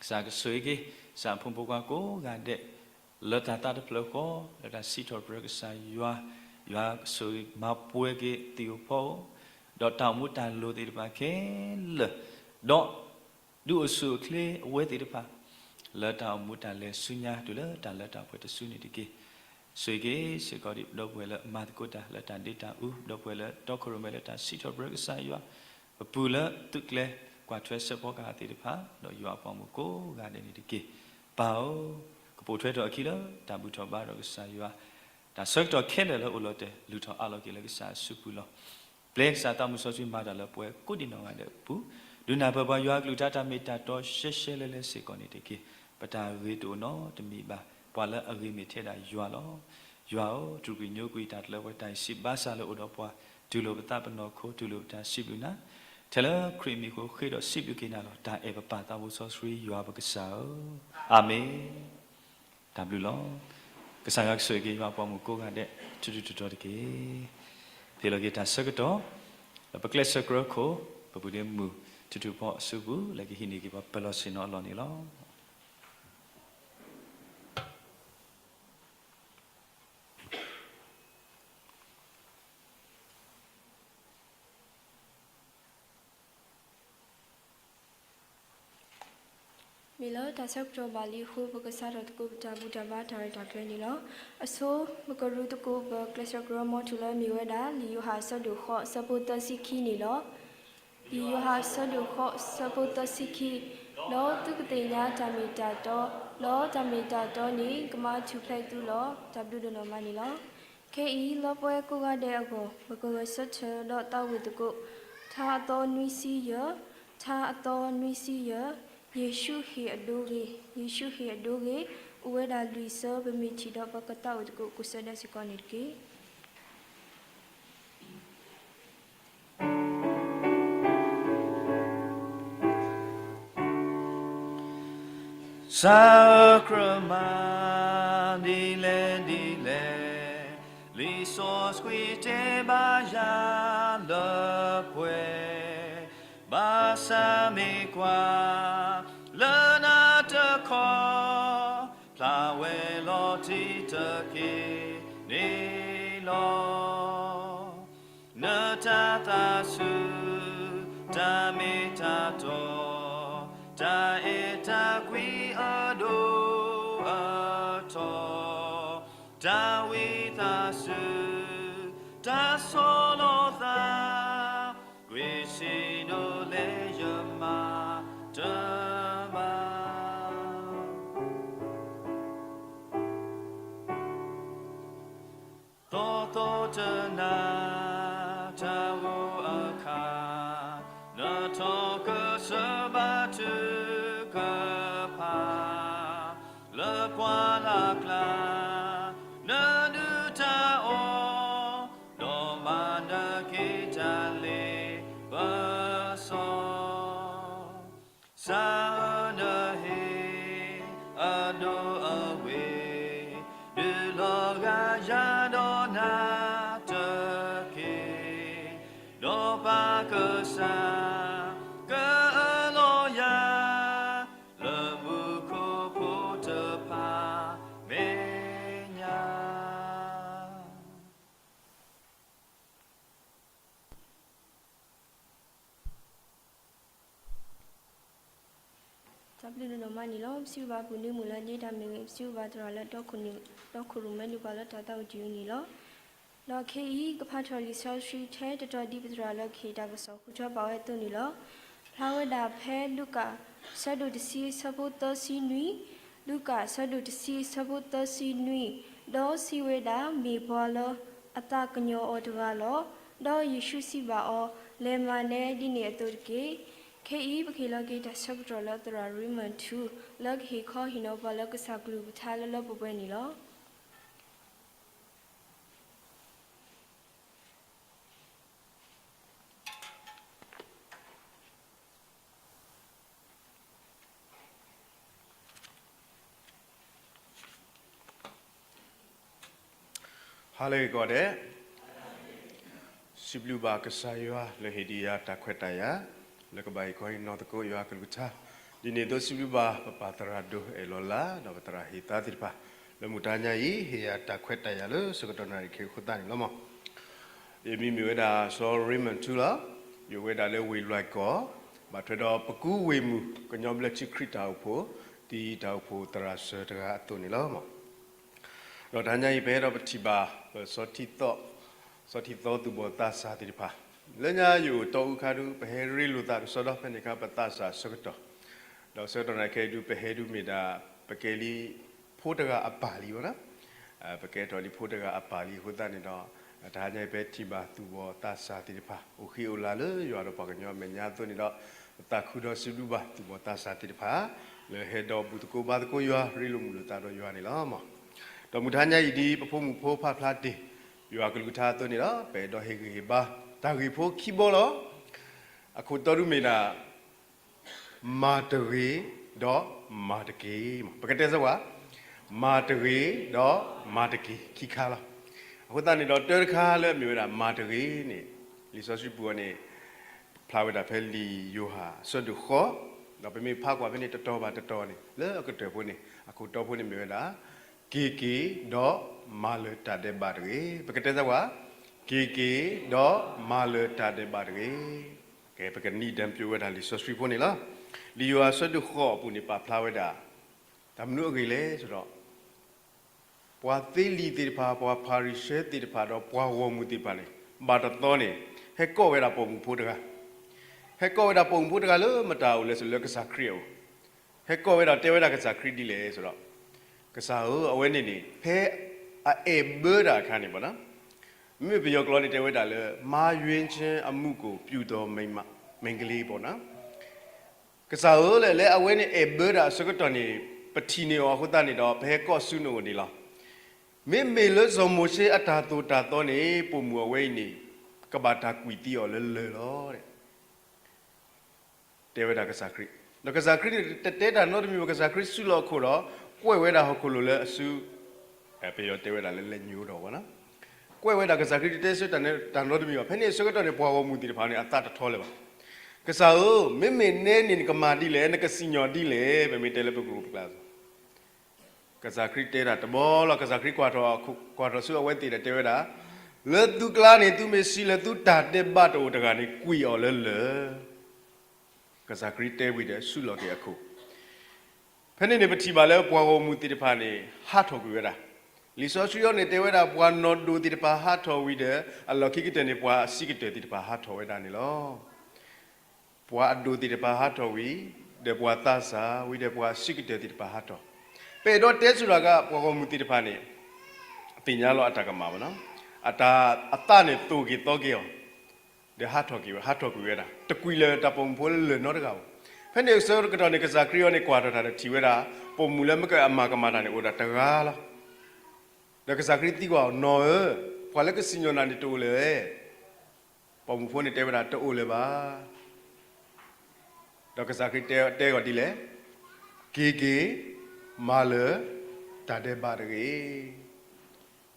Sa suigi sa pumpuka ko gade leta ta de ploko leta sitor brek sa yua sui mapuege tiupo dot tamutan lo ti pa ke le dot du su kle we ti pa leta mutan le sunya tu le ta leta pwe te suni ti ke suigi se ko di do pwe le mat ko ta leta data u do pwe le to ko me leta sitor brek sa yua pu le tu kle qua thuê sơ bó cả thì phá rồi dọa vào một cố gà đến đi kì bảo cái bộ thuê rồi kia đó ta bút thọ ba rồi cái sai dọa ta sơ rồi khen là ô lô tê lưu thọ alo kia là cái sai supu lo plek sa ta muso suy ma đã là bùi cố đi nào ngay bù đứa nào bờ dọa lưu ta mê ta to xe lê sẽ còn đi kì bà ta ghi tụ nó tụi mi bà qua là ở ghi mi thế đã dọa lo dọa chú quý nhớ quý ta là với tài sĩ ba sa là ô đó qua từ lâu ta bên nó khô từ lâu ta ship lu na Tell creamy ko khi đó ship you kina lo ta eva pa ta wo so sri you have a sao amen ta blu lo cái sang các suy kia vào một cô gái đấy chú đó cái thì là cái ta sắc đó là bậc lệ sắc rồi ko bà bùi đem mu chú bỏ sư bù là cái hình này cái bà belo xin nó lo này lo Milo ta sắc cho Bali khu bậc sa rồi tu ta bu ta ba thar ta khen ni lo aso bậc ru tu ko bậc lesa gramo tu la mi weda li yu ha sa du kho sa bu ta sikhi ni lo li yu ha sa du kho sa bu ta sikhi lo tu ka te nya ta mi ta to lo ta mi ta to ni kama chu plai tu lo ta bu do no ma ni lo ke i lo pwe ko ga de ago bậc sa che lo ta wi tu ko tha to nui si ye tha to nui si ye Yeshu he adoge uwe da luisa bemichi da bakata udko kusada sikonirki Sacrament dile li sos qui te baja le pue basa me qua le na te ko pla we lo ti te ki ni lo na ta su ta me ta to ta eta qui ado ato ta we ta su ta solo ta qui si no le yama tama to na ta wo aka na to ka sa tu ka pa le kwa la kla na du ta o do ma na ki ta le ba so sa na he ado awe de lo ga ya do na te ke do ba ka sa Tabli no mani lo siu ba bu ni mu la ni da me siu ba tra la do khu me ni ba la ta ta ju ni lo lo ke yi ka pha thor li so street the to di pitra lo ke da ba so khu cho ba we tu ni lo flower da phe luka sa do de si sa bu to si nui luka sa do de si sa bu to si nui do si we da me bo lo ata knyo o to ga lo do yeshu si ba o le ma ne di ni to ke Ke baki lagi dah sabda la terari mantu lag he kau hina bala ke saglu betala la bubai ni lo. Hale gode, siblu ba kesayua lehedia takwetaya, lekebai koi no teko yua kelucha, ဒီနေ့တော့စီလူပါပတရာဒိုအလောလာတော့ပတရာဟီတာတိပါလမှုတညာဤဟေယတာခွက်တရလို့စကတော်နာခေခုတန်လောမဒီမိမျိုးဒါဆောရီမန်တူလာယဝဲဒါလေဝေလိုက်ကောမထတော့ပကူဝေမှုကညောဘလက်ချခရစ်တာဖို့ဒီတောက်ဖို့တရာဆတကအတုန်လောမတော့တညာဤဘဲတော့ပတိပါစောတိတော့သူဘောတာစာတိပါလညာယူတော့ခါဒူဘဟေရီလူတာဆောတော့ဖနေကပတာစာစကတော်တော့ဆောတော့ကေဒူဘဟေဒူမီဒါပကေလီဖို့တကအပါလီဝနာပကေတော်လီဖို့တကအပါလီဟိုတနေတော့ဒါညပဲတိပါသူဘောတာစာတိပါโอเคโอလာလေရွာတော့ပကညောမညာသွနေတော့တာခုတော့စီလူပါသူဘောတာစာတိပါလေဟေတော့ဘူးတကိုပါတကိုရွာရီလူမူလူတာတော့ရွာနေလားမတော့မူထာညဤဒီပဖို့မှုဖိုးဖဖလားတေရွာကလူထားသွနေတော့ပဲတော့ဟေဂေပါတာဂီဖိုခိဘောလောအခုတော်ရုမေနာမာတရီတော့မာတကေပကတဲ့စဝါမာတရီတော့မာတကေခိခါလာအခုတန်နေတော့တေခါလဲမျိုးတာမာတရီနေလီဆိုရှိပူနေဖလာဝတာဖဲလီယိုဟာဆွတ်ဒူခေါ်တော့ပြမေဖာကွာပြနေတော်ပါတော်နေလဲအခုတေဖို့နေအခုတော်ဖို့နေမျိုးတာကေတော့မာလတာတဲ့ပါတရီပကတဲ့စဝါကေတော့မာလတာတဲ့ပါတရီကဲပကနီဒံပြဝတာလီဆိုရှိဖို့နေလားလီယိုဟာဆွတ်ဒူခေါ်ပူနေပါဖလာဝတာဒါမနုအကေလေဆိုတော့ပွာသေးလီတေဖာပွာဖာရီရှဲတေဖာတော့ပွာဝမှုတေပါလေဘာတော်နေဟဲကောဝဲတာပုံဖို့တကဟဲကောဝဲတာပုံဖို့တကလို့မတာဘူးလေဆိုလက်ကစားခရီယဟဲကောဝဲတာတဲဝဲတာကစားခရီဒီလေဆိုတော့ကစားဟိုအဝဲနေနေဖဲအေဘေဒါခါနေပါနော်မြေပြောကလောနေတဲဝဲတာလေမာယွင်းချင်းအမှုကိုပြူတော်မိမင်္ဂလေးပေါ့နော်ကစားဟိုလေအဝဲနေအေဘေဒါစကတော်နေပတိနေရောဟုတ်တာနေတော့ဘဲကော့ဆုနိုနေလားမေလဇမိုရှေအတာတူတာတော့နေပုံမူအဝဲနေကဘာတာကွီတီရောလေလောတဲ့တေဝဒါကစားခရစ်တော့ကစားခရစ်တဲတာနော်မျိုးကစားခရစ်ဆုလောခိုတော့ကွဲဝဲတာဟုတ်ခိုလို့လေအဆူပေရောတေဝဒါလေညိုးတော့ဗောနော်ကွဲဝဲတာကစားခရစ်တဲဆွတန်နဲ့တန်နော်မျိုးဖဲနေစကတော့နေပွားဝမှုတီတဖာနေအတတထောလေပါကစားဦးမေနဲနေကမာတီလေနကစီညော်တီလေမေတဲလေပကူပလာကစားခရစ်တဲတာတဘောလောကစားခရစ်ကွာတော့ဆူအဝဲတီတဲ့တဲဝဲတာလေသူကလာနေသူမေစီလေသူတာတဲ့ဘတ်တော်တကနေကွီော်လေကစားခရစ်တဲဝီတဲ့ဆူလော်တဲ့အခုဖဲနေပတိပါလေပွားဝမှုတီတဖာနေဟာထော်ကွေတာလီဆိုဆူယောနေတဲဝဲတာပွားနော်ဒူတီတဖာဟာထော်ဝီတဲ့အလော်ခိကတဲ့နေပွားစီကတဲ့တီတဖာဟာထော်ဝဲတာနေလောပွားအဒူတီတဖာဟာထော်ဝီတဲ့ပွားသစာဝီတဲ့ပွားစီကတဲ့တီတဖာဟာထော်ပေတော့တဲဆိုတာကပွားဝမှုတီတဖာနေပညာလောအတကမှာဗောနော်အတာနေတူကီတော့ကီယောဒီဟာထော်ကီရတာတကွီလေတပုံဖိုးလေနော်တကောဖဲနေစောကတော့နေကစားခရီယောနေကွာတော့တာတီဝဲတာပုံမူလည်းမကအမကမာတာနေဟိုတာတကားလားဒါကစားခရီတီကောနော်ဖွာလည်းကစညောနာနေတူလေပုံမူဖိုးနေတဲဝဲတာတိုးလေပါဒါကစားခရီတဲကောဒီလေကေမာလတာတဲ့ပါရေ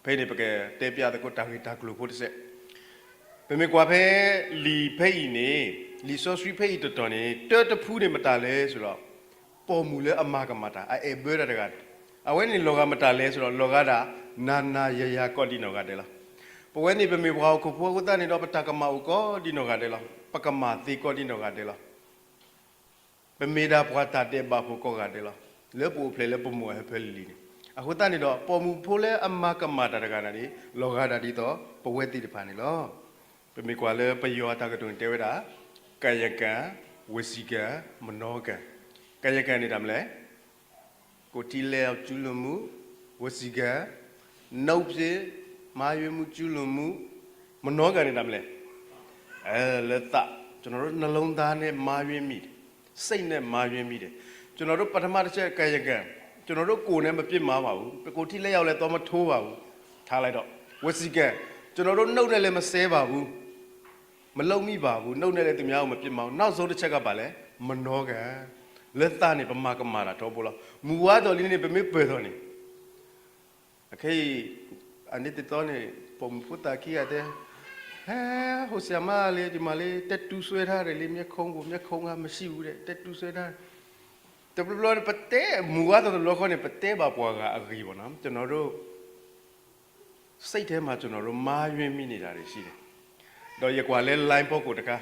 ဖဲနေပကဲတဲပြတဲ့ကိုတာဂီတာကလူဖို့တဲ့ပေမေကွာဖဲလီဖဲဤနေလီဆိုစရီဖဲဤတော်နေတဲတဖူးနေမတာလဲဆိုတော့ပေါ်မူလဲအမကမတာအဲဘေရတကအဝဲနေလောကမတာလဲဆိုတော့လောကတာနာယယကောဒီနောကတဲ့လားပဝဲနေပေမေဘွားကိုဖို့ကိုတနေတော့ပတကမအကောဒီနောကတဲ့လားပကမာတိကောဒီနောကတဲ့လားပေမေဒါဘွားတာတဲ့ဘာဖို့ကောကတဲ့လားလေပူဖလေလေပမွေဖဲလီနေအခုတနေတော့ပေါ်မူဖိုးလဲအမကမတာတကနာနေလောကတာဒီတော့ပဝဲတိတဖာနေလောပေမေကွာလဲပယောတာကတုန်တဲဝဲတာကာယကံဝစီကံမနောကံကာယကံနေတာမလဲကိုတီလဲကျူးလွန်မှုဝစီကံနှုတ်ဖြစ်မာယွေမှုကျူးလွန်မှုမနောကံနေတာမလဲလက်သကျွန်တော်တို့နှလုံးသားနဲ့မာယွေမိတယ်စိတ်နဲ့မာယွေမိတယ်ကျွန်တော်တို့ပထမတစ်ချက်ကာယကံကျွန်တော်တို့ကိုယ်နဲ့မပြစ်မှားပါဘူးကိုတီလက်ရောက်လဲတော့မထိုးပါဘူးထားလိုက်တော့ဝစီကံကျွန်တော်တို့နှုတ်နဲ့လည်းမဆဲပါဘူးမလုံမိပါဘူးနှုတ်နဲ့လည်းသူများကိုမပြစ်မအောင်နောက်ဆုံးတစ်ချက်ကပါလဲမနောကံလက်သားနေပမာကမာတာတော့ဘောလားမူဝါတော်လေးနေပမေပေတော်နေအခေအနိတတော်နေပုံဖုတာကီရတဲ့ဟိုဆရာမလေးဒီမလေးတက်တူဆွဲထားတယ်လေမျက်ခုံးကမရှိဘူးတဲ့တက်တူဆွဲထား แต่ปลอดปเต้มัวตัวโลกเนี่ยปเต้บาปัวกะอะไรบ่นะจนเราใส่เทมาจนเรามาอยู่มินิดาริสิเดโดยกว่าเล่นไลน์พวกกูตะกะ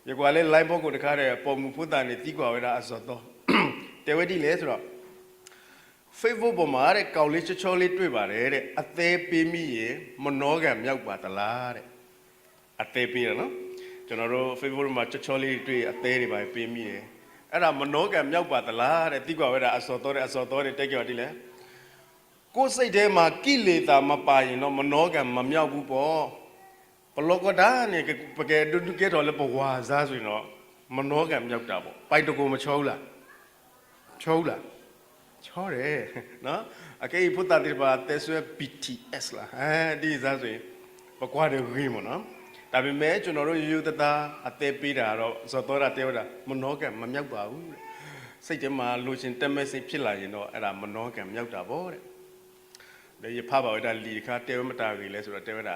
ยกว่าเล่นไลน์พวกกูตะกะเนี่ยปมุพุทธานี่ตีกว่าเวลาอสโตแต่ว่าดีเลยสุดเฟซบุ๊กผมมาเด็กเกาหลีชอลิด้วยบาร์เด็กอัตเตปีมีเย่มันน้องแกมยากกว่าตลาดเด็กอัตเตปีนะเนาะจนเราเฟซบุ๊กมาชอลิด้วยอัตเตนี่บาร์ปีมีเย่အဲ့ဒါမနောကံမြောက်ပါသလားတဲ့တိကွာဝဲတာအစောတော်တဲ့တက်ကြော်ဒီလေကိုယ်စိတ်ထဲမှာကိလေသာမပါရင်တော့မနောကံမမြောက်ဘူးပေါ့ဘလောကဒါနဲ့ပကဲဒုကဲတော်လည်းဘဝစားဆိုရင်တော့မနောကံမြောက်တာပေါ့ပိုက်တကူမချောလားချောလားချောတယ်နော်အကေဖုတ္တတိပါတဲဆွဲ BTS လားဒီစားဆိုရင်ဘကွာတယ်ခင်းမနော်ဒါပေမဲ့ကျွန်တော်တို့ရိုးတသားအသေးပေးတာတော့ဇော်တော်တာတဲဝတာမနောကံမမြောက်ပါဘူးတဲ့စိတ်ထဲမှာလိုချင်တက်မဲ့စိတ်ဖြစ်လာရင်တော့အဲ့ဒါမနောကံမြောက်တာပေါ့တဲ့ဒါရဖပါဝတာလီခါတဲဝမတာကြီးလဲဆိုတော့တဲဝတာ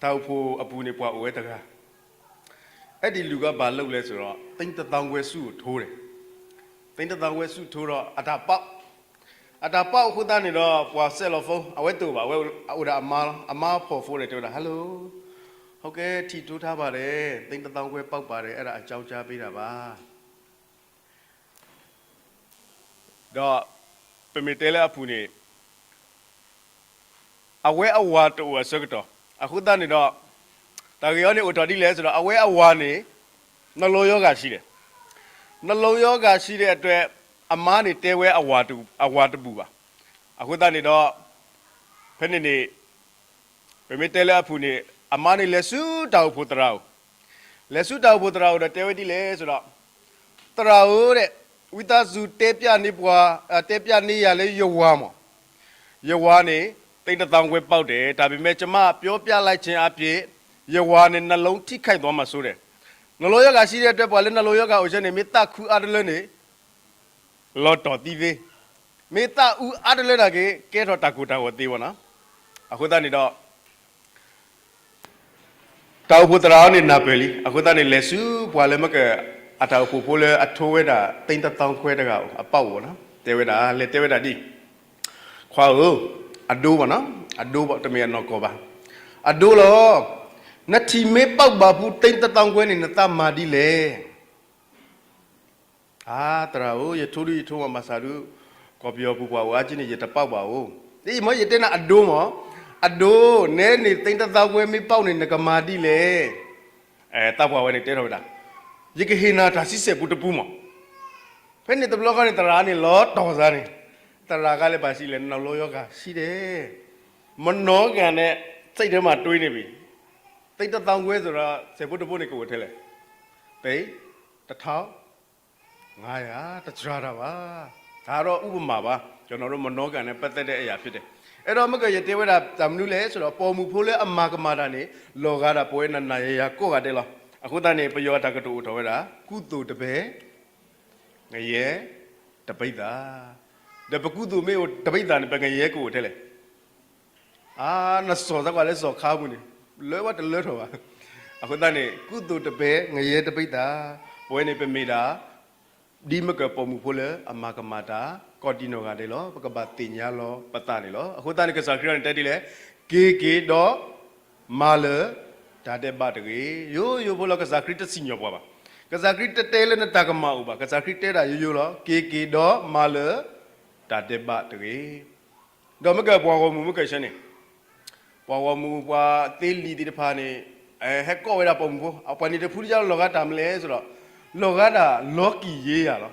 တောက်ဖို့အပူနေပွားဝဲတကားအဲ့ဒီလူကဘာလုပ်လဲဆိုတော့တိမ့်တထောင်ခွဲစုကိုထိုးတယ်တိမ့်တထောင်ခွဲစုထိုးတော့အတာပေါက်ခုသားနေတော့ပွာဆက်လို့ဖုန်းအဝဲတူပါဝဲဥဒါအမဖို့ဖိုးတယ်ပြောတာဟယ်လိုဟုတ်ကဲ့ထီတိုးထားပါတယ်တိမ့်တထောင်ခွဲပေါက်ပါတယ်အဲ့ဒါအကြောင်းကြားပေးတာပါတော့ပမီတဲလာဖူနေအဝဲအဝါတူအစကတော့အခုသားနေတော့တာကြောနေဥတော်ဒီလဲဆိုတော့အဝဲအဝါနေနှလုံးယောဂရှိတယ်နှလုံးယောဂရှိတဲ့အတွက်အမားနေတဲဝဲအဝါတူပူပါအခုသားနေတော့ဖက်နေပမီတဲလာဖူနေအမားနေလက်စုတောက်ဖို့တရာတော့တဲဝဲဒီလဲဆိုတော့တရာဦးတဲ့ဝိသစုတဲပြနေပွားတဲပြနေရလဲရွဝါမောရွဝါနေတိတ်တောင်ခွဲပေါက်တယ်ဒါပေမဲ့ကျမပြောပြလိုက်ခြင်းအဖြစ်ရွဝါနေနှလုံးထိခိုက်သွားမှဆိုတယ်နှလုံးယောဂရှိတဲ့အတွက်ပေါ်လဲနှလုံးယောဂကိုရှင်နေမေတ္တာခူအားတလဲနေလော်တော်တီးသေးမေတ္တာဦးအားတလဲတာကဲတော့တကူတာကိုသေးပါနော်အခုတည်းတော့တောက်ဖို့တရာနေနာပယ်လီအခုတည်းလက်စုပွာလဲမကအတောက်ဖို့ပိုးလဲအထိုးဝဲတာတိတ်တောင်ခွဲတကအပေါက်ပေါ့နော်တဲဝဲတာလက်တဲဝဲတာဒီခွာဦးအဒိုးပါနော်အဒိုးပေါ့တမန်တော့ကောပါအဒိုးလောနတိမေပေါက်ပါဘူးတိတ်တောင်ခွဲနေနတမာဒီလေတရာဦးရထူရီထုံးမဆာရူကောပြောပူပွားဝါချင်းနေရတပေါက်ပါဦးဒီမရတဲ့နာအဒိုးမောအဒိုးနဲနေတိတ်တောင်ခွဲမေပေါက်နေနကမာဒီလေတပ်ပွားဝဲနေတဲတော့တာရကဟိနာဒါစစ်စေပူတပူမောဖဲနေတဘလောကနေတရာနေလောတော်စားနေတရာကလည်းပါရှိလဲနောက်လောယောဂရှိတယ်မနောကံနဲ့စိတ်ထဲမှာတွေးနေပြီတိတ်တောင်ခွဲဆိုတော့စေဖို့တဖို့နေကိုထဲလဲတိတ်1500တကြွားတာပါဒါတော့ဥပမာပါကျွန်တော်တို့မနောကံနဲ့ပတ်သက်တဲ့အရာဖြစ်တယ်အဲ့တော့မကရတေဝတာဇမနုလဲဆိုတော့ပေါ်မူဖိုးလဲအမာကမာတာနေလောကတာပွဲနာရကိုကတဲ့လောအခုတည်းပယောတကတူတော်ဝဲတာကုသိုလ်တပဲငရဲတပိတ်တာတပကုသိုလ်မေကိုတပိတ်တာနဲ့ပငရဲကိုထဲလဲနစောစကွာလဲစောခါဘူးနေလဲဝတ်တလဲထောပါအခုတည်းကုသိုလ်တပဲငရဲတပိတ်တာပွဲနေပမေတာဒီမကပေါ်မူဖိုးလဲအမာကမာတာကော်တီနိုကတဲ့လောပကပတင်ညာလောပတနေလောအခုတည်းကစားခရန်တက်ဒီလဲကေတော့မာလဒါတဲ့ဘာတကြီးယိုဘလောကစားခရစ်တစီညောပွားပါကစားခရစ်တဲလဲနဲ့တကမာဥပါကစားခရစ်တဲတာယိုလောကေတော့မာလဒါတဲ့ဘာတကြီးတော့မကပွားကောမူမကရှင်းနေပွားမူပွားတေးလီဒီတဖာနေဟက်ကောဝဲတာပုံဖို့အပနိတဖူးကြောက်လောကတာမလဲဆိုတော့လောကတာလောကီရေးရလော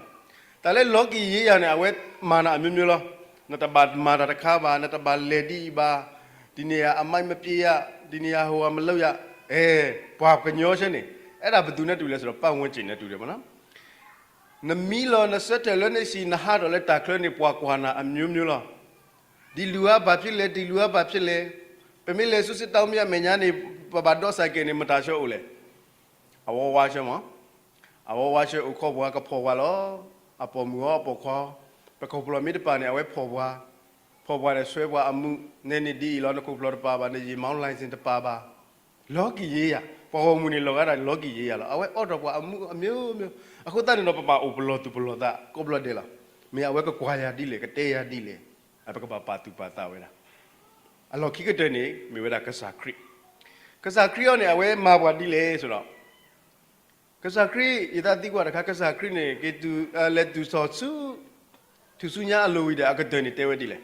ဒါလဲလောကီရေးရနေအဝဲမာနာအမျိုးမျိုးလောနတဘာမာတာတခါပါနတဘာလေဒီပါဒီနေရာအမိုက်မပြေရဒီနေရာဟိုကမလောက်ရပွားကညောရှင်းနေအဲ့ဒါဘယ်သူနဲ့တူလဲဆိုတော့ပတ်ဝန်းကျင်နဲ့တူတယ်ဗောနော်နမီလောနစတဲ့လနေစီနဟာတော့လဲတာခလနေပွားကွာနာအမျိုးမျိုးလောဒီလူကဘာဖြစ်လဲဒီလူကဘာဖြစ်လဲပမေလေဆုစစ်တောင်းမြမညာနေပပတော့ဆိုင်ကနေမတာရှော့ဦးလေအဝဝါရှော့မအဝဝါရှော့ဥခောဘွားကဖော်ဝါလောအပေါ်မူအပေါ်ခေါ်ပကောပလမီတပါနေအဝဲဖော်ဘွားတဲ့ဆွဲဘွားအမှုနေနေဒီလောနကုပလောတပါပါနေရီမောင်းလိုင်းစင်တပါပါလောကီရေးရ ပေါ်မှုနေလောကတာလောကီရေးရလားအဝဲအော်တော့ကွာအမျိုးအခုတန်းတော့ပပအိုဘလောတူဘလောတာကိုဘလောတယ်လားမေအဝဲကကွာရတိလေကတေရတိလေအပကပါတူပါတာဝဲလားအလောခိကတဲ့နေမေဝဲတာကစားခရီရောနေအဝဲမာပွားတိလေဆိုတော့ကစားခရီယတာတိကွာတခါကစားခရီနေကေတူလက်တူဆောစုသူစုညာအလိုဝီတာအကတဲ့နေတဲဝဲတိလေ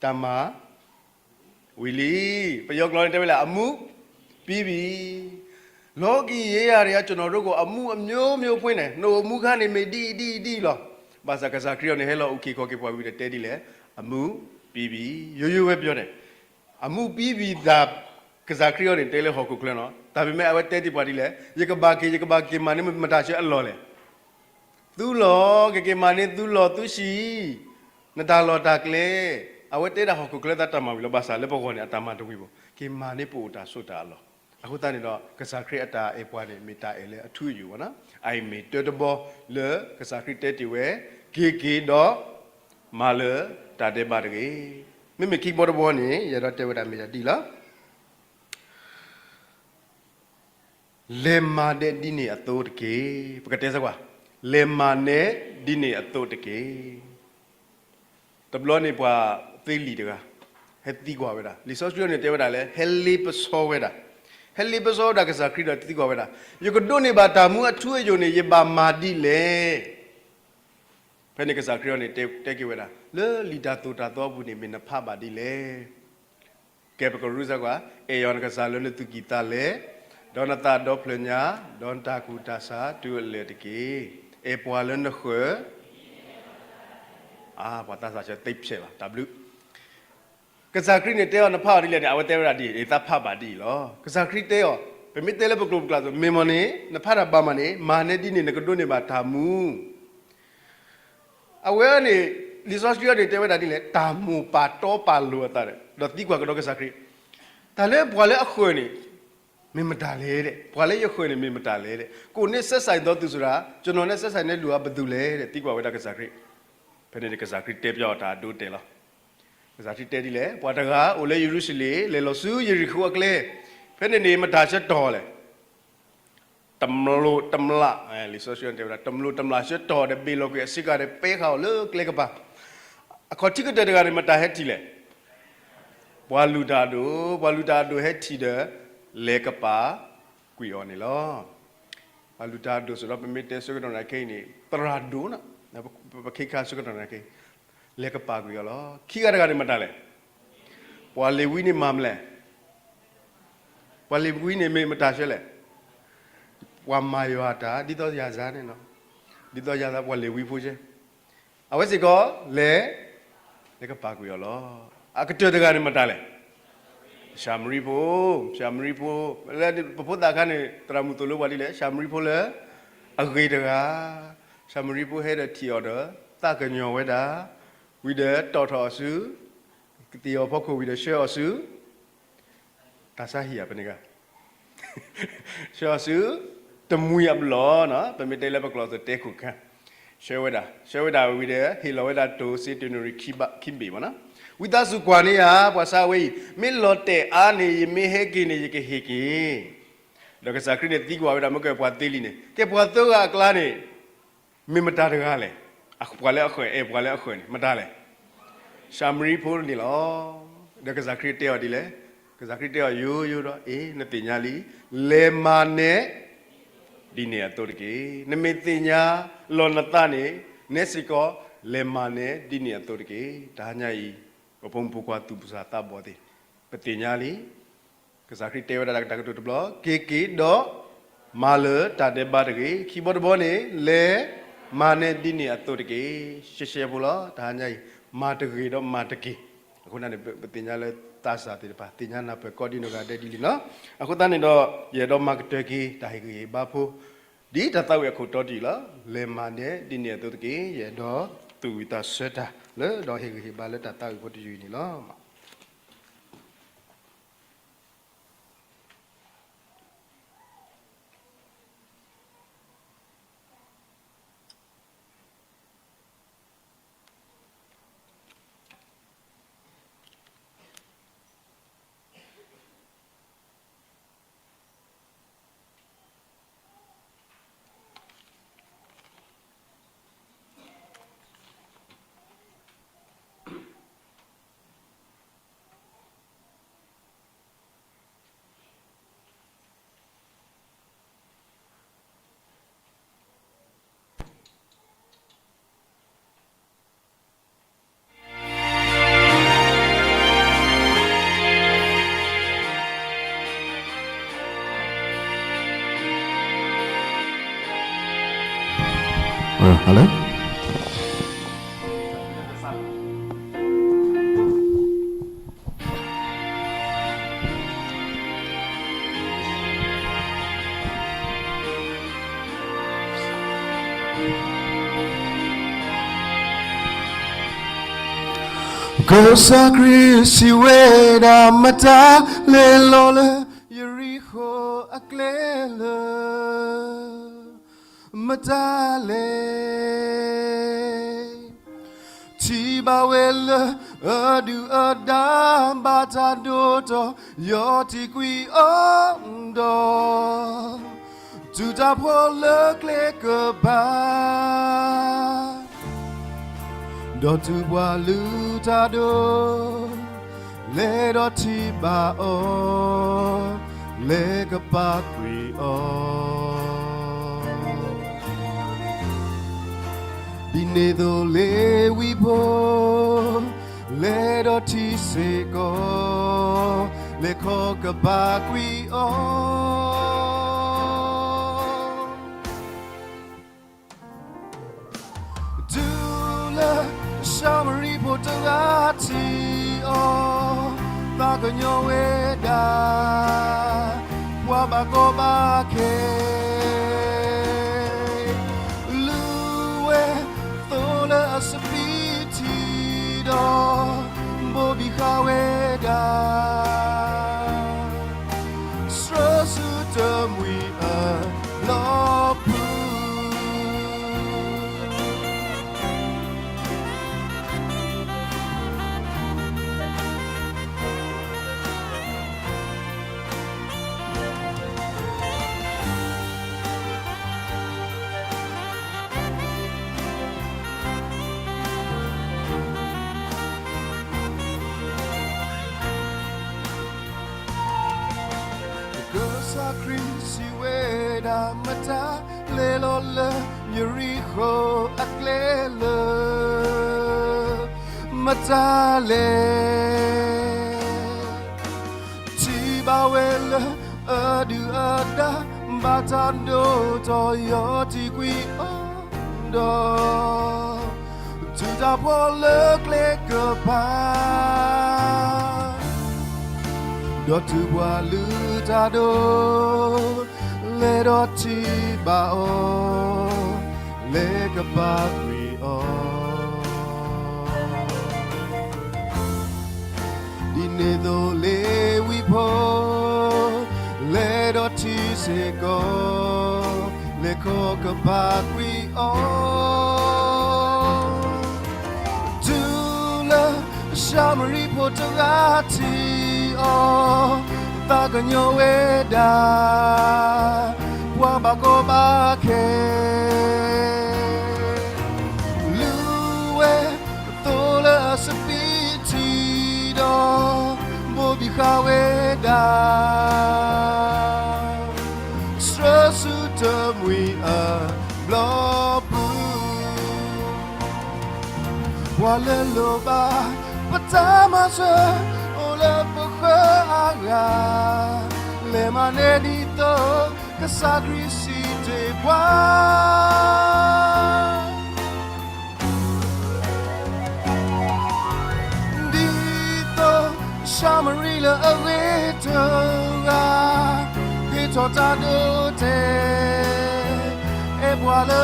တမဝီလီပယောကလောနေတဲဝဲလားအမှုပြီးပြီလောကီရေးရတွေကကျွန်တော်တို့ကိုအမှုအမျိုးဖွင့်တယ်နှုတ်မှုခန်းနေမေတီလောဘာသာကစားခရီးနေဟဲလောโอเคခေါ်ကေပွားပြီးတဲတီလေအမှုပြီးပြီရိုးပဲပြောတယ်အမှုပြီးပြီဒါကစားခရီးနေတဲလေဟောကုကလနော်ဒါပေမဲ့အဝဲတဲတီပွားတီလေရေကဘာကေမနေမတာရှဲအလောလေသူလောကေမနေသူလောသူရှိနတာလောတာကလေအဝဲတဲတာဟောကုကလတာတမပြီလောဘာသာလေပေါ်ကနေအတမတဝီဘောကေမနေပို့တာဆွတ်တာလောအခုတန်းနေတော့ကစားခရစ်အတာအပွားနေမီတာအဲလေအထူးယူဝနော်အိုင်မီတော်တဘောလေကစားခရစ်တဲတီဝဲဂေတော့မာလေတာတဲ့ပါတကေမိခိဘောတဘောနေရတော့တဲဝတာမီတာတီလားလေမာတဲ့ဒီနေအတိုးတကေပကတဲ့စကွာလေမာနဲ့ဒီနေအတိုးတကေတဘလောနေပွားသိလီတကဟက်တီကွာဝဲတာလီဆော့စထရီနေတဲဝတာလေဟဲလီပဆောဝဲတာဟဲလီပစောဒါကစားခရီးတော်တိကောပဲလားယကဒိုနေဘာတာမူအထူးယုံနေရပါမာဒီလေဖဲနေကစားခရီးတော်နေတဲကေဝဲလားလေလီတာတူတာတော့ဘူးနေမင်းဖပါဒီလေကဲပကရူဇာကွာအေယောကစားလုံးတူကီတာလေဒေါနတာဒေါပလညာဒေါန်တာကူတာစာတူလေတကေအေပွာလန်ခွေဘာတာစာချက်တိတ်ဖြစ်လား Wကစားခရီးနဲ့တဲအောင်နဖာရီလေအဝတဲရတာဒီအေတာဖပါဒီလောကစားခရီးတဲရောပမီတဲလေပကလုံကလာဆိုမေမနေနဖာရပါမနေမာနေဒီနေငကဒိုနေပါတာမူအဝဲနေလီဆော့စတီရတဲ့တဲဝဲတာဒီလေတာမူပါတော့ပါလို့တာတဲ့တော့တိကွာကတော့ကစားခရီးဒါလေဘွာလေအခွေနေမင်းမတာလေတဲ့ဘွာလေရခွေနေမင်းမတာလေတဲ့ကိုနဲ့ဆက်ဆိုင်တော့သူဆိုတာကျွန်တော်နဲ့ဆက်ဆိုင်တဲ့လူကဘယ်သူလဲတဲ့တိကွာဝဲတာကစားခရီးဖဲနေကစားခရီးတဲပြောတာဒိုတဲလားဇာတိတဲဒီလေပွာတကာအိုလေယေရုရှလေလေလောဆူယေရီခိုအကလေဖဲနေမတာချက်တော်လေတမလာလီဆိုရှယ်တဲတမလာချက်တော်တဲ့ဘီလောကေစိကတဲ့ပဲခေါလေကလေကပါအခေါ်တိကတဲ့ကရမတာဟက်တီလေဘွာလူတာဒိုဟက်တီတဲ့လေကပါကွီအော်နေလောဘွာလူတာဒိုဆိုတော့ပမီတဲဆုကတော့နိုင်ခိနေတရာဒိုနာပခိခါဆုကတော့နိုင်ခိလေကပါကွေလောခိကရကရမတာလေပွာလေဝီနေမမလဲပွာလေဝီနေမေမတာရှဲလေပွာမာယောတာဒီတော့ရာဇာနေနော်ဒီတော့ရာဇာပွာလေဝီဖိုးချေအဝဲစီကောလေကပါကွေလောအကတဲ့ကရမတာလေရှာမရီဖိုလေပပုတ်တာခနဲ့တရမှုတလို့ဝါဒီလေရှာမရီဖိုလေအဂေတကရှာမရီဖိုဟဲတဲ့တီအော်ဒါတာကညောဝဲတာဝိဒတော်တော်စုတီယောဖို့ကိုဝိဒရှောစုတာစာဟီယပနေကရှောစုတမူရဘလောနော်ပမီတဲလဘကလောတဲခုခရှေဝဒါဝိဒဟီလောဝဒါတိုစီတနရီခိဘီမနော်ဝိသစုကွာနေယပွာစာဝေးမင်းလောတဲအာနေမေဟေကိနေယကေဟေကိလောကစာခရနေတိကွာဝဒါမကေပွာသေးလီနေကေပွာတော့ကလာနေမေမတာတကားလေအခုပွာလဲအခွေပွာလဲအခွေမတားလဲရှာမရီဖိုးနေလောဒကစားခရစ်တဲော်ဒီလေကစားခရစ်တဲော်ယိုတော့နတင်ညာလီလေမာနဲ့ဒီနေတော့တကေနမေတင်ညာလောနတနေနေစီကောလေမာနဲ့ဒီနေတော့တကေဒါညာဤဘပုံပူကွာသူပစာတဘောတိပတင်ညာလီကစားခရစ်တဲော်ဒါတကတူတဘလကေတော့မာလတာတဲ့ဘာတကေခီဘောဘောနေလေမာနဲ့ဒီနေအတူတကေရှေဘူးလားဒါညာမာတကေတော့မာတကေအခုနနဲ့တင်ညာလဲတာစာတိပါတင်ညာနာပဲကော်ဒီနိုကတဲ့ဒီလီနော်အခုတန်းနေတော့ရေတော့မာတကေတာဟေကေဘာဖို့ဒီတတော့ရခုတော်တီလားလေမာနဲ့ဒီနေအတူတကေရေတော့သူဝိတာဆွတာလဲတော့ဟေကေဘာလဲတတော့ဖို့တူယူနေလား Cosa Christi weda mata le lola Yericho aklela mata le Tiba wela adu adam bata doto yoti qui ondo Tuta pole kleke ba Do tu bois lutado le do ti ba o le ka pa kri o Dine do le wi bo le do ti se ko le ko ka pa kri o Shamari potagati o taganyo weda wabago bake luwe thola asapiti do bobi kaweda srosu tamwi a lopu Sacrisi weda mata le lola Yericho aklela mata le Tiba wela adu ada batando toyoti qui ondo Tuta pole kleke pa Do tu bois lutado le do ti ba o le ka pa kri o Dine do le wi po le do ti se ko le ko ka pa kri o Tu la shamari potagati taganyo weda wabago bake luwe thola sapiti do bobi kaweda srosu tamwi a blobu wale loba patamasa le pokhara le manedito kasagrisi te kwa dito shamarila awetora dito tadote e boile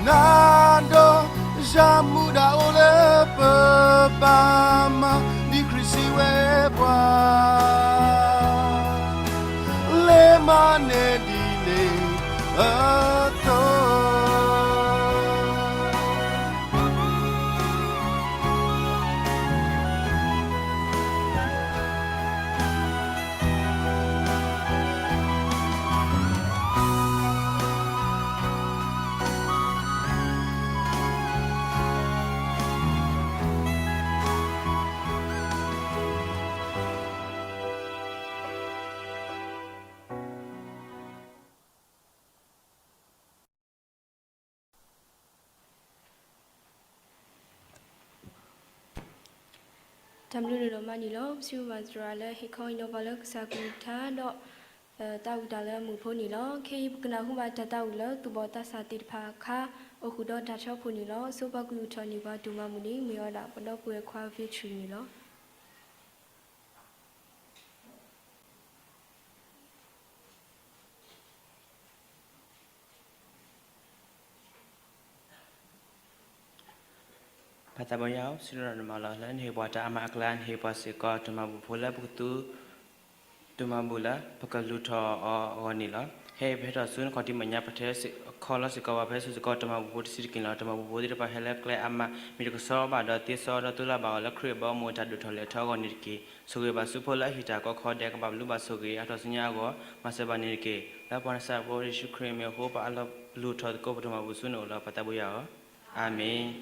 nando Jamuda ole pepama di krisi webwa le mane dine ato Tamlu manilo siu mazrala hikoino balak sakuta do taudala muponilo ke bukna huma tataula tubota satir phakha okudo dacha punilo sobagluthani ba dumamuni miola pano pue kwa vichunilo Pataboyao, Sura Malalan, he bought Amaklan, he was a god to Mabula, Butu, to Mabula, Pakaluta or Nila. He better soon got him a yapates, colors, a cover vessels, got to Mabu, sitting out of Mabu, by Helacla, Amma, Micosoba, the Tisora, Tulaba, Cribba, Mota, Dutole, Togoniki, Sugiba Supola, Hitako, Kodek, Baluba Sugi, Atosinago, Masabaniki, Lapanasa, Boris, cream, a hope, I love Luto, go to Mabusuno, Pataboyao. Amen.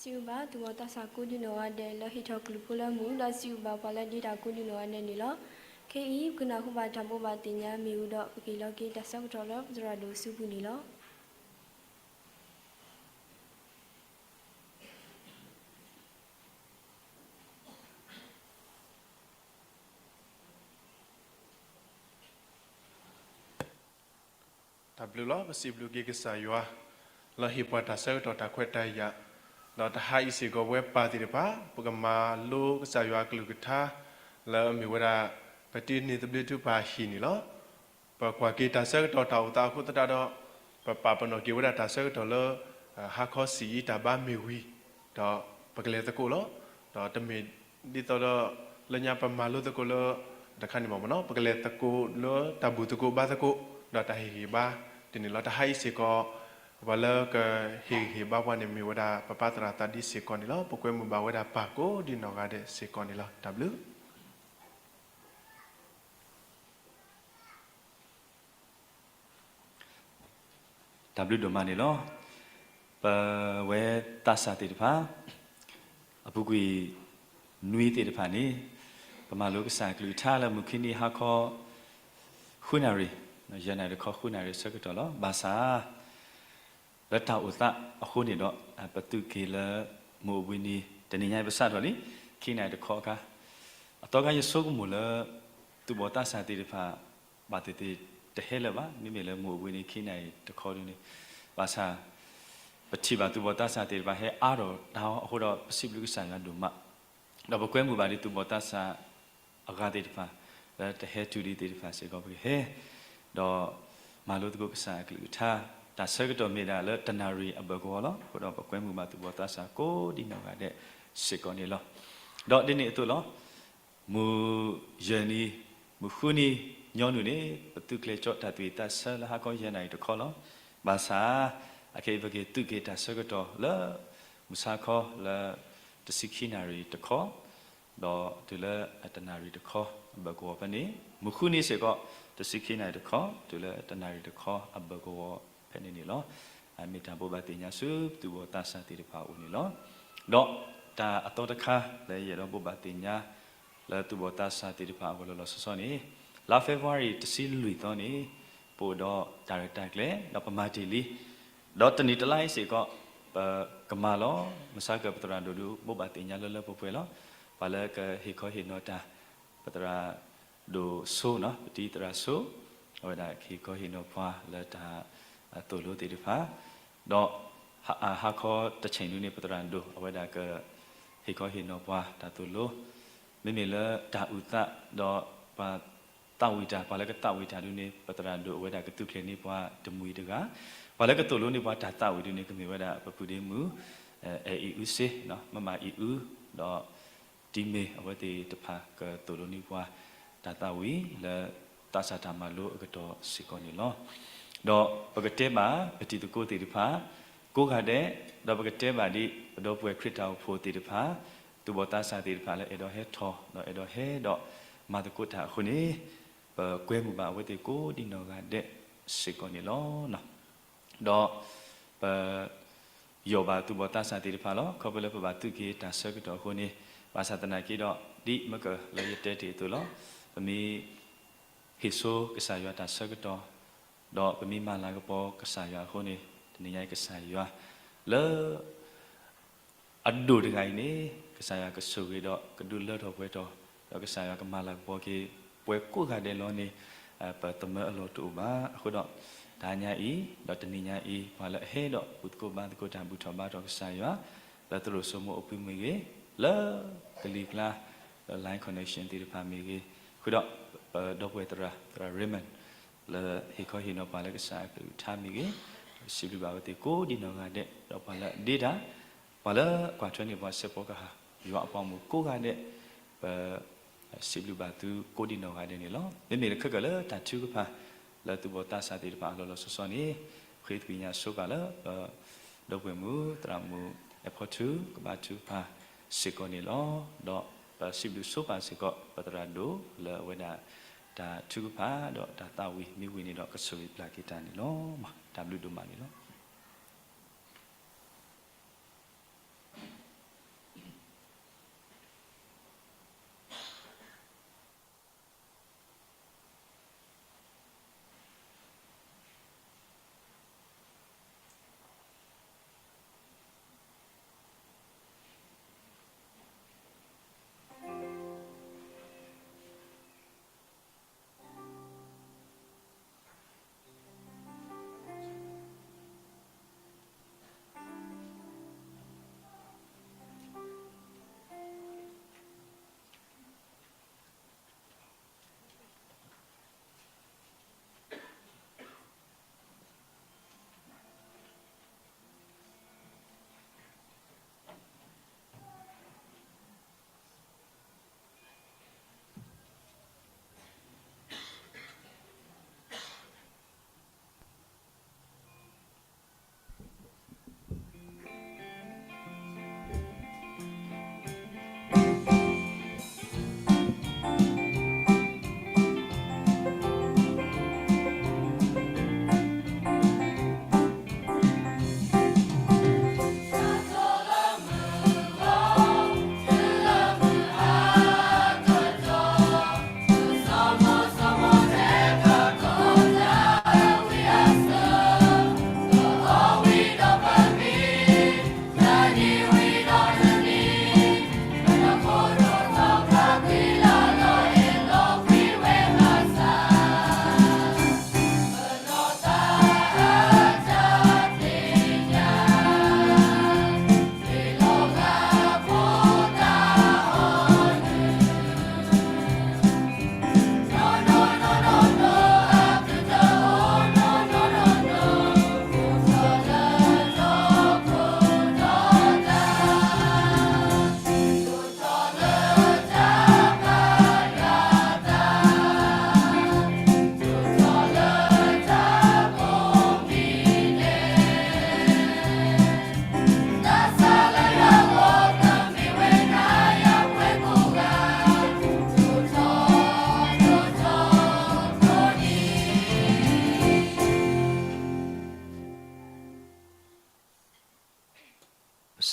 Siuba tu mata saku di noa de la hito klupula mu la siuba pala di daku di noa ne ni lo. KI kuna hu ba tambo ba tinya mi u do ki lo ki ta sak to lo zra do su bu ni lo. W 咯不是不给个啥药啊？了希望他手到他快带呀，了他还是个外巴的吧，不过嘛路个啥药个路个他，了咪为了ปฏินิตบิทุปาหินี่咯ปะกว่ากีตาเซกตอตาอุตาคุตตาดอปะปะปนอกีวดาตาเซกตอเลฮาคอสีตาบามีวีดอปะกเลตะกุโลดอตะเมดิตอดอละญาปะมาลุตะกุโลตะคันนี่มอมเนาะปะกเลตะกุโลตาบุตะกุบาตะกุดอตาหิบาตินี่เราตะให้สิกอว่าเลกหิบาวันนี่มีวดาปะปาตราตาดิสิกอนี่咯ปะกวยมุบาวดาปาโกดินอกาเดสิกอนี่咯 W W ดมานี่咯ปะเวตาสาติดพาอปุกุยนุยติดพานี่ปะมาโลกสากลุท่าละมุขินีฮาคอขุนารีนะยันไดคอขุนารีสักตอ咯บาษาละตาอุตะอขุนี่ดอปะตุกีละโมวินีตะนี่ญายภาษาดอนี่ขินไดคอกาอตอกายสุกมุละตุบอตาสาติดพาบาติติတဟဲလပါမိမိလည်းမို့ဝင်းနေခိနိုင်တခေါ်နေပါစာပတိပါသူဘောတဆာတေပါဟဲအားတော့ဒါဟိုတော့ပစိပလူဆန်ကဒုမတော့ဘကွဲမှုပါလေသူဘောတဆာအဂါတေပါတဟဲတူဒီတေပါစေကောဘဟဲတော့မာလို့တကုကဆာကလူသာဒါဆကတော့မေဒါလတနာရီအဘကောလောဟိုတော့ဘကွဲမှုပါသူဘောတဆာကိုဒီနောက်ကတဲ့စေကောနေလောတော့ဒီနေ့အတူလောမူယနီမူခုနီညောနုနေပတုကလေကြောတတွေ့တဆလဟာကောရနိုင်တခေါ်လောဘာသာအကေဘကေတုကေတဆကတော့လာမူစာခေါ်လာတစိခိနာရီတခေါ်တော့ဒီလာအတနာရီတခေါ်ဘကောပနေမခုနေစေကောတစိခိနာရီတခေါ်ဒီလာအတနာရီတခေါ်အဘကောဖနေနေလောအမေတဘောဘတိညာစုသူဘောတဆတိတပါဦးနေလောတော့တာအတော်တခါလေရတော့ဘောဘတိညာလာသူဘောတဆတိတပါဘောလောဆောဆောနေလာဖေဗူအာရီတစီလူတော့နေပို့တော့ဒါရိုက်တာကလေးတော့ပမာတီလီတော့တနီတလိုက်စီကကမာလောမစကပတရာဒိုဒူဘောဘာတင်ညာလလပပွဲလောဘာလကဟေခောဟေနောတာပတရာဒိုဆိုနော်ပတိတရာဆိုဟောဒါခေခောဟေနောဖွာလတာတိုလိုတီတဖာတော့ဟာခောတချိန်လူနေပတရာဒိုအဝဒါကဟေခောဟေနောဖွာဒါတိုလိုမိမိလဒါဥတတော့ပါတာဝိတာဘာလဲကတာဝိတာဒုနေပတရန်ဒုဝေဒကတုခေနေပွားတမွေတကဘာလဲကတုလုံးနေပွားဒါတာဝိဒုနေကမေဝေဒပပူဒေမူအေဥစေနော်မမအီဥတော့ဒီမေအဝတိတဖာကတုလုံးနေပွားဒါတာဝိလတာစာတာမလို့အကတော့စီကောနေလောတော့ပကတဲ့မှာပတိတကိုတေတဖာကိုခတဲ့တော့ပကတဲ့မှာဒီတော့ပွဲခရစ်တောဖိုတေတဖာသူဘောတာစာတေတဖာလဲအဲ့တော့ဟဲထောတော့အဲ့တော့ဟဲတော့မာတကုတာခုနေကွဲမှုပါဝတ်တေကိုဒီနောကတဲ့စေကောနေလောနော်တော့ယောဘာသူဘောတာစာတိတဖာလောခေါပလပဘာတုကေတာဆကတော့ခုနေဘာသာတနာကေတော့ဒီမကလေရတဲ့တီတူလောပမီဟိဆိုကဆာယတာဆကတော့တော့ပမီမာလာကပေါ်ကဆာယခုနေတနေရိုက်ကဆာယလေအဒူတကိုင်းနေကဆာယကဆူကေတော့ကဒူလတော့ပွဲတော့ကဆာယကမာလာပေါ်ကေပွဲကိုခတဲ့လောနေပတ်တမအလို့တူပါအခုတော့ဒါညာဤတော့တနိညာဤဘာလဲဟဲတော့ဘုဒ္ဓကိုဘာကိုတံဘူထဘာတော့ဆာယလက်တလို့ဆိုမအပိမေကေလာကလီကလာ line connection တိဖာမေကေခုတော့တော့ပွဲတရာရီမန်လာဟေခေါ်ဟိနောပါလဲကဆာကထားမေကေစီလူပါဝတိကိုဒီနောကတဲ့တော့ဘာလဲ data ဘာလဲကွာထွန်းနေပါစပေါ်ကဟာရောအပေါင်းမကိုကတဲ့စီလူပါသူကိုဒီနောကတဲ့နေလောမေမေခက်ကလည်းတချူကဖာလာသူဘောတာစာတိပါလောလောဆောဆောနေခေတပညာဆုကလည်းတော့ပွဲမူတရမူအဖို့သူကဘာသူဖာစေကောနေလောတော့စီလူဆုပါစေကောပတရာဒိုလာဝဒဒါသူကဖာတော့ဒါတာဝီမိဝီနေတော့ကဆူပလာကီတန်နေလောမ W ဒိုမနေလော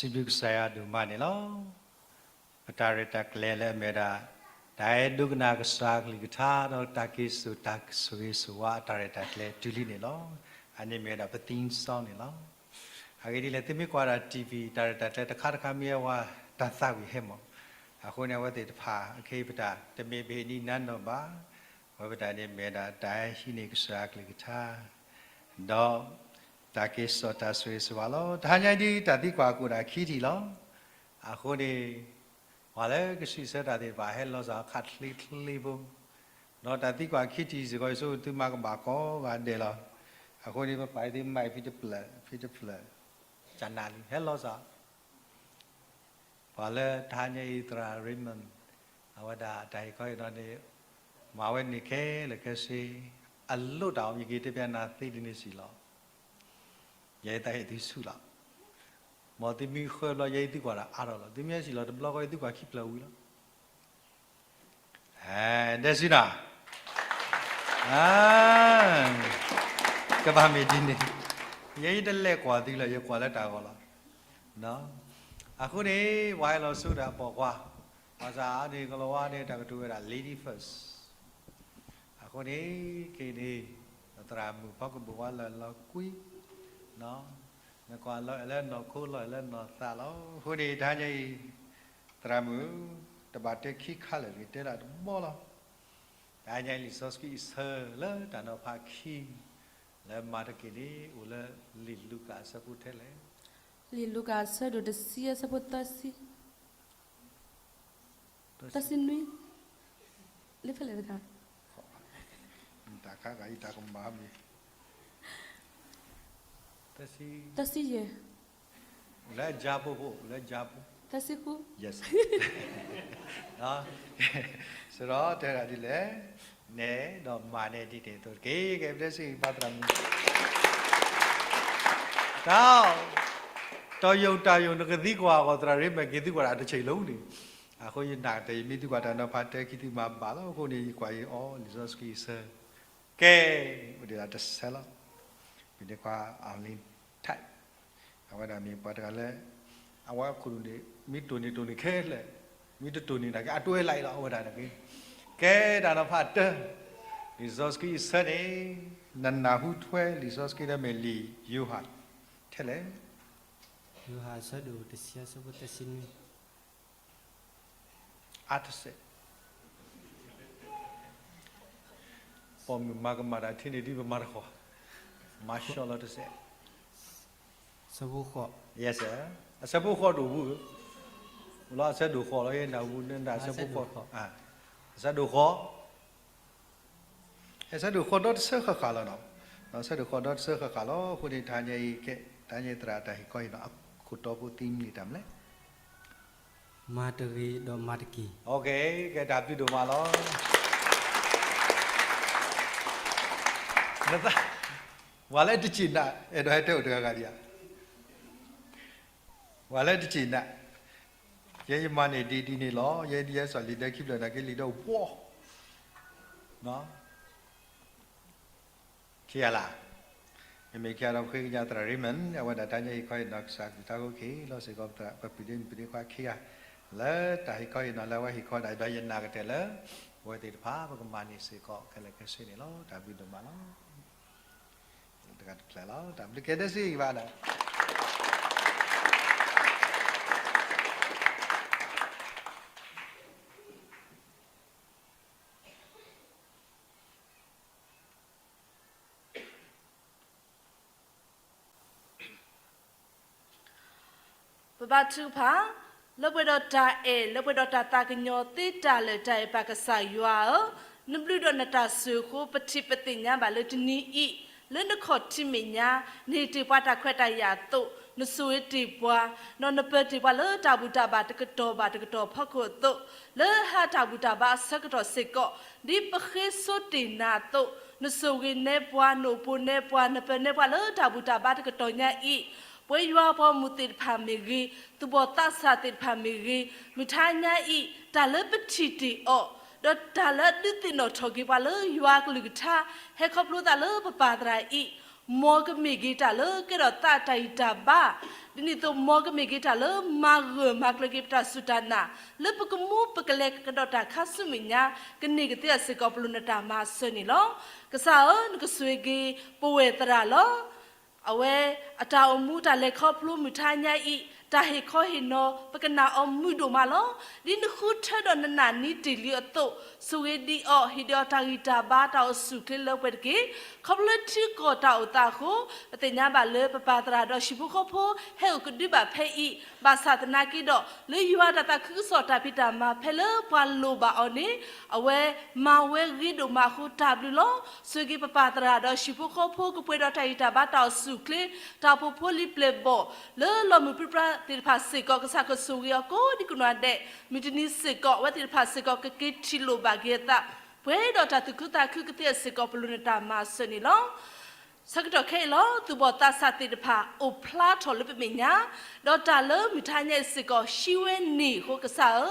Sibuk saya dumani lo. Patarita klele meda. Dai dugna kesak ligita do takisu tak suwi suwa tarita kle tuli ni lo. Ani meda petin song ni lo. Hari le timi kuara TV tarita kle takar kami wa tasawi hemo. Aku ni awak tidak pa. Okey pada temi bini nan no ba. Pada ni meda dai sini kesak ligita. Do takisu tak suwi suwa lo. Hanya di tadi kuaku dah kiri lo. Aku ni Wala kasi sa dati bahel lo sa katli bo. No dati ko akiti si ko so tu magambako gande lo. Ako ni pa pai di mai fitapla. Chanali hello sa. Wala tanya itra Raymond. Awada dai ko no ni mawen ni ke le kasi allo daw yi te pya na thi ni si lo. Ye tai ti su la. Mà tìm mi khơi lo dây tí quả là à rồi tìm mi gì lo tìm lo cái tí quả khít lâu lo đây xin à cái bà mẹ đi nè dây đất lẹ quả tí là dây quả lẹ đào quả là đó aku ni vài lo số đã bỏ qua mà giờ ni kalau qua ni tak tu là lady first aku ni cái đi tram mu pak bu qua là lo quý nó nó còn lợi lên nó khô lợi lên nó xả nó hồi đi thay như tram mu tập bát cái khí khá là cái thế là đúng bao lo thay như lý số cái sơ lỡ ta nó phá khí lỡ mà cái đi u lỡ lì lu cả sắp bút thế đấy Li lugar sa do de sia sa potasi. Tasi nui. Le fele de ka. ta khác cái ta không bám đi Tasi ye. lỡ jabu Tasi ku. yes đó sau đó thế là đi lễ nè đó mà nè đi để tôi cái đấy gì bắt đầu tao tao dùng nó cái gì qua có tra riêng mà cái gì qua là chơi lâu đi à coi như nàng thì mi đi qua đó nó phát cái gì mà bảo nó coi như qua ô lý do gì sơ cái bây giờ đã xem了bây giờ qua online thay à đó mi bắt đầu là àว่าคุณนี่มีตัวนี้แค่เลยมีตัวนี้นะก็ตัวอะไรล่ะว่าได้นะแกดานาพัดเตอร์ลิซอสกี้เสน่นันนาหูถ้วยลิซอสกี้ได้เมลียูฮัดเท่าไร ยูฮาสดูเตเซียสบุตสิน อัตเสพอมีมากมาได้ที่นี่ดีมาร์ขอมาชอลล์เตเส สบุขอ yes sir สบุขอดูบุเราสบุขอเราเองนะบุนั่นได้สบุขอสบุขอสบุขอดอทเซอร์ข้าแล้วเนาะสบุขอดอทเซอร์ข้าแล้วคนที่ทานยัยแค่ทานยัยตราแต่ให้ก้อยเนาะคุตโตปุติมนี่ทำเลย มาตรีดอมาตกี โอเคแกดับที่ดูมาแล้วนั่นแหละว่าแล้วที่จีนน่ะเอ็ดให้เท่าเดิมกันดิว่าแล้วที่จีนน่ะยังมันดีนี่ล้อยังดีสอนลีดเดอร์คลิปเลยนะแกลีดเดอร์ว้าเนาะเขียล่ะยังไม่เขียเราเคยจะตระริมันเอาไว้แต่ท่านยังคอยนักสักท่าก็ขี้เราสิก็ตระไปปีนี้คว้าขี้แล้วแต่ให้คอยนั่นแล้วว่าให้คอยได้ยันนากันแต่แล้วว่าติดผ้าพวกมันนี่สิก็แค่เล็กแค่สิ่งนี้ล้อแต่บิดมาล้อแต่การแผลล้อแต่บิดแค่ได้สิว่านะ Baba tupa. Lepas dota lepas dota tak nyoti tale tai pakai sayual. Nublu dot nata suku peti-petinya balik ni I. Lenda koti minya ni tiba tak kereta ya tu. Nusui tiba. Non dapat tiba le tabu tabat keto pakut tu. Le ha tabu tabat seketo seko. Di pakai soti na tu. Nusui nepwa nupu nepwa le tabu tabat ketonya I. When you are born with it, family, to both us at it, family, Mutanya E. Talabetiti or the Talat did not talk about you are Luta, Hecoplu the love of Padra E. morga megita le kerota taita ba dini to morga megita le maglagipta sutana le pekemu pekelek kedota kasuminya keni ketia sikopulunata maseni lo kesao kesuegi poetra lo awe ata omuta le koplu mutanya I tahi kohino pekena omudo malo din khutha don nani tili to suedi o hidio tagita bata o sukle perki khobleti ko ta utako patenya ba le papatra do shibu khopo he kudiba phei ba satna ki do le yuwa data khuso ta pita ma phele palo ba oni awe mawe gido ma khu tablo sugi papatra do shibu khopo ku pwe do tagita bata o sukle ta po poli plebo le lo mu pripra tirpa siko kasako sugi ko di kunade mitini siko wa tirpa siko ke kitilo bageta pwe do ta tukuta kukutia siko puluneta maseni lo sakto khelo tu bota satirpa o plato le peminya do ta le mitanya siko shiwe ni ko kasa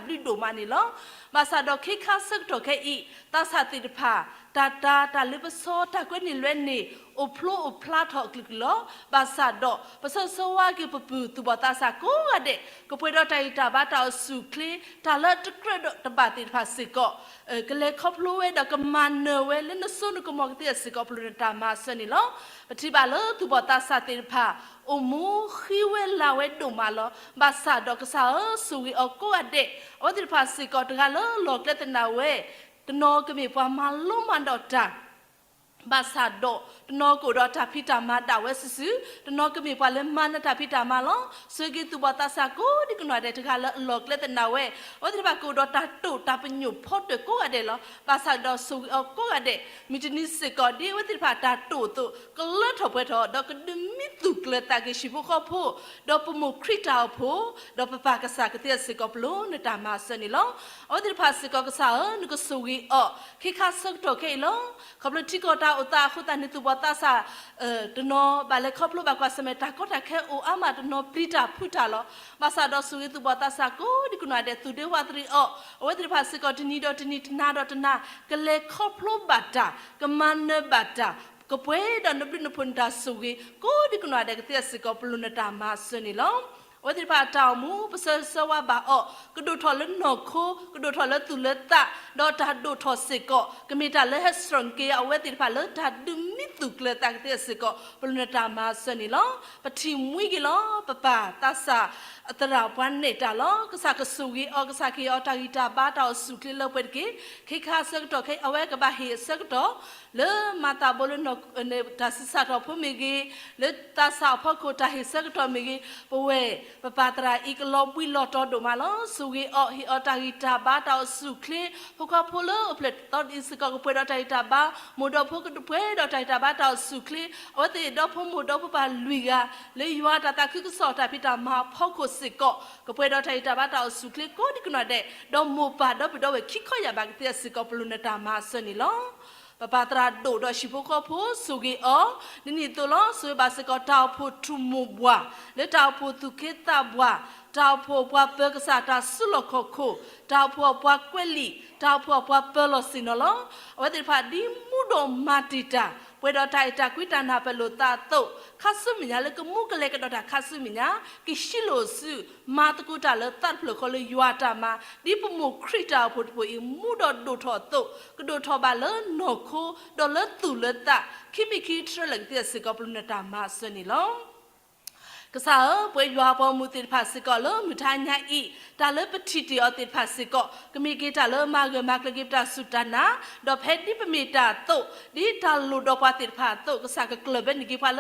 w do mani lo masa do khika sakto khei ta satirpa ta le so ta kweni lweni o plato kliklo basa do paso so wa ki pu tu bota sa ko ade ko pwe do ta ita bata o sukli ta le tukredo ta bati fasiko kele khoplo we do kamane we le no so no ko mo ti siko plu ta ma sani lo pati ba lo tu bota sa ti pha o mu khiwe la we do ma lo basa do ka sa su wi o ko ade o ti fasiko ta lo kle tna we tno ke mi pa ma lo man do ta basa do tno ko do ta phita ma da we sisu tno ke mi pa le man ta phita ma lo sugi tu bata sa ko di kno de ta lo kle ta na we o di ba ko do ta to ta pnyu phot de ko ade lo basa do su ko ade mi ni se ko di we di ba ta to ko lo tho pwe tho do ko de mi tu kle ta ke shi bu ko pho do pu mu krita pho do pa pa ka sa ke te se ko plo ne ta ma se ni lo o di ba se ko ka sa ni ko sugi o ki kha sok to ke lo ko lo ti ko ta uta khuta ni tu bata sa tno ba le khoplo ba kwa semeta ko ta khe o ama tno prita phuta lo masa do sugi tu bata sa ko di kuna de tu de wa tri o tri pha se ko tni do tni tna do tna ke le khoplo bata ke man bata ko pwe do no pin phunta sugi ko di kuna de ke se ko plunata ma suni lo o ti pa ta mu psa sawa ba o ko do tho le no kho ko do tho le tu le ta do ta do tho se ko ke mi ta le strong ke a we ti pa le ta du mi tu kle ta ke se ko pluna ta ma sa ni lo pa thi mui ki lo pa pa ta sa atara pwan ne ta lo ka sa ka su gi o ka sa ki o ta gi ta ba ta su kle lo pe ke kha sa to ke a we ka ba he sa to le mata bolo no ne ta sa to phu mi gi le ta sa pho ko ta he sa to mi gi pa we papatra iklo pui loto do malo sugi o hi otagita ba ta su kle phoka pholo plet tot isika ko pwe ta ita ba modo phok to pwe ta ita ba ta su kle o te do pho modo pho pa luiga le ywa ta ta khu so ta pita ma phok ko sikko ko pwe ta ita ba ta su kle ko di kno de do mo pa do do we khi kho ya ba te sikko pluna ta ma so ni lo papatra do do shipo ko pho sugi o ni to lo so ba se ko ta pho tu mo bwa le ta pho tu ke ta bwa ta pho bwa pe ka sa ta su lo kho kho ta pho bwa kweli ta pho bwa pe lo sin lo o ti pha di mu do matita pwe do ta ita kwita na pe lo ta to khasu minya le ko mu ka le ka do ta khasu minya ki shi lo su ma ta ku ta le tat phlo kho le ywa ta ma di pu mu krita pho pho I mu do tho to ko do tho ba le no kho do le tu le ta ki mi ki tre le ti se ko plu na ta ma so ni lo ka sa pwe ywa po mu ti pha se ko lo mu tha nya I ta le pthi ti o ti pha se ko ka mi ki ta le ma ge ma kle ki ta su ta na do phe di pa mi ta to di ta lu do pa ti pha to ka sa ka kle be ni ki pha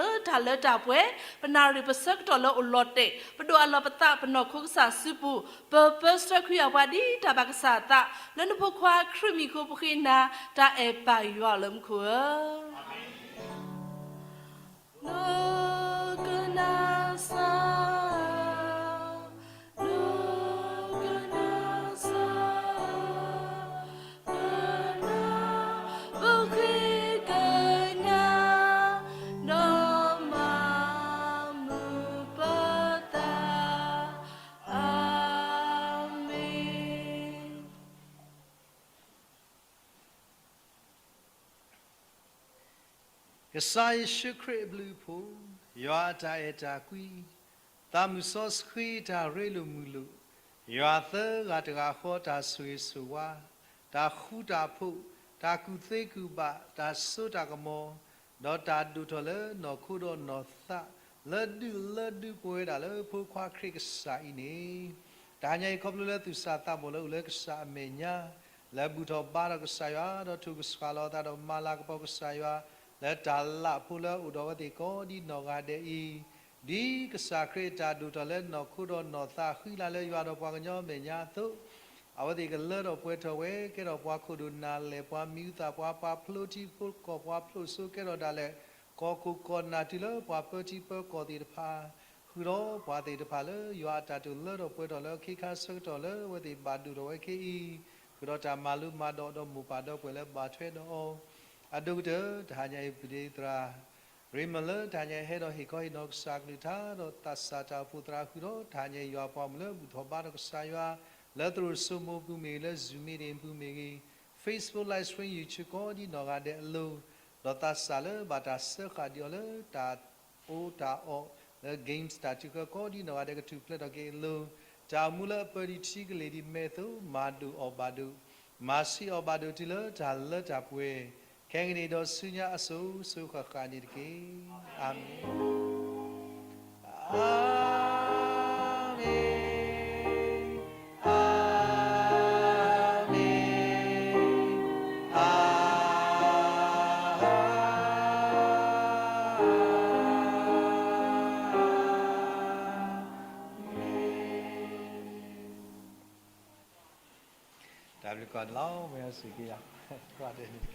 le ta pwe pa na ri pa sak to lo o lo te pa do a lo pa ta pa no kho ka sa su pu pa pa sta khu ya pa di ta ba ka sa ta le no pho khwa khri mi kho pu khi na ta e pa ywa lum khu no gonna sa ကစားရှိခရဘလူဖို့ရွာတာအတာကွီတာမှုစောစခွေတာရဲလူမူလူရွာသကတကခေါ်တာဆွေဆွာတာခုတာဖို့တာကုသေးကူပါတာဆိုတာကမောတော့တာဒူထလနော်ခုတော့နော်သလဒူပွဲတာလေဖို့ခွာခရစ်စာအင်းနေဒါညေခေါပလူလေသူစာတာမလို့လေကစာအမေညာလေဘူတော့ပါရကစာရတော့သူကစကလာတာတော့မာလာကပေါကစာရလက်တာလာဖူလာဥတော်ဝတိကောဒီနော်ကတဲ့ဤဒီကစာခရတာဒူတော်လဲနော်ခုတော့နော်သာခိလာလဲရွာတော့ပွားကညောမေညာသုအဝတိကလဲတော့ပွဲတော်ဝဲကဲတော့ပွားခုဒူနာလဲပွားမြူတာပွားပါဖလိုတီဖုကောပွားဖလိုဆုကဲတော့ဒါလဲကောကုကောနာတီလဲပွားပတီပကောတီတဖာခုတော့ပွားတီတဖာလဲရွာတာတူလဲတော့ပွဲတော်လဲခိခါဆုတော်လဲဝတိပါဒူတော်ဝဲခိခုတော့တာမာလူမာတော့မူပါတော့ပွဲလဲပါထွဲတော့အဒုဒဒါညေပိတရာရိမလဒါညေဟေတော့ဟီကိုဟီနော့ဆာကလီသာတော့တဆာတာဖူတရာခုတော့ဒါညေရွာပေါ်မလို့ဘူသောပါတော့ဆာရွာလက်သူစုမပူမီလဲဇူမီရင်ပူမီ Facebook live stream YouTube ကိုဒီတော့ကတဲ့အလုံးတော့တဆာလဲဘာတာဆခါဒီလဲတာအိုတာအော games တာချကိုဒီတော့ကတူပလက်တော့ကေလုံးဂျာမူလပရီချီကလေးဒီမဲသူမာဒူအောဘာဒူမာစီအောဘာဒူတီလဲဂျာလက်ဂျာပွဲခဲငနေတော့ဆုညာအဆူဆုခခါနေတကေအာမင်အာမင်အာမင်အာဒါဘလကောလောမဲစီကီယာပါတယ်